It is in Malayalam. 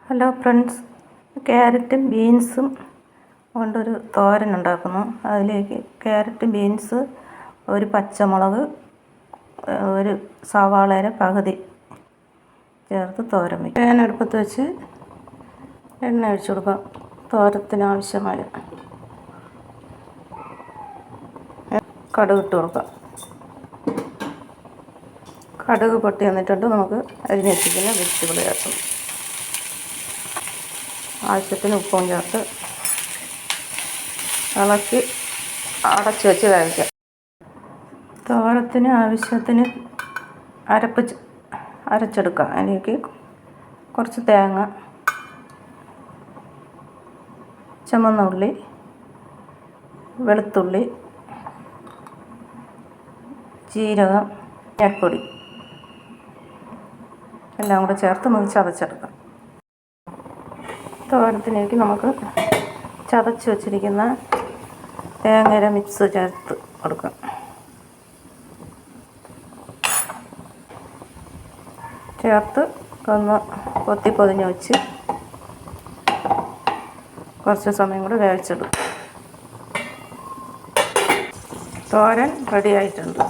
ഹലോ ഫ്രണ്ട്സ്, ക്യാരറ്റും ബീൻസും കൊണ്ടൊരു തോരൻ ഉണ്ടാക്കുന്നു. അതിലേക്ക് ക്യാരറ്റ്, ബീൻസ്, ഒരു പച്ചമുളക്, ഒരു സവാളയുടെ പകുതി ചേർത്ത് തോരൻ വയ്ക്കും. പാൻ അടുപ്പത്ത് വെച്ച് എണ്ണ ഒഴിച്ചു കൊടുക്കാം. തോരത്തിന് ആവശ്യമായ കടുക് ഇട്ട് കൊടുക്കാം. കടുക് പൊട്ടി വന്നിട്ടുണ്ട്. നമുക്ക് അരിഞ്ഞ് വെച്ചിരിക്കുന്ന വെജിറ്റബിൾ ചേർക്കണം. ആവശ്യത്തിന് ഉപ്പും ചേർത്ത് ഇളക്കി അടച്ച് വെച്ച് വേവിക്കാം. തോരത്തിന് ആവശ്യത്തിന് അരച്ചെടുക്കാം. അതിലേക്ക് കുറച്ച് തേങ്ങ, ചുമന്ന ഉള്ളി, വെളുത്തുള്ളി, ജീരകം, മഞ്ഞൾപ്പൊടി എല്ലാം കൂടെ ചേർത്ത് നമുക്ക് ചതച്ചെടുക്കാം. തോരത്തിലേക്ക് നമുക്ക് ചതച്ച് വച്ചിരിക്കുന്ന തേങ്ങയുടെ മിക്സ് ചേർത്ത് കൊടുക്കാം. ചേർത്ത് ഒന്ന് പൊതിഞ്ഞ് വെച്ച് കുറച്ച് സമയം കൂടെ വേവിച്ചെടുക്കും. തോരൻ റെഡി ആയിട്ടുണ്ട്.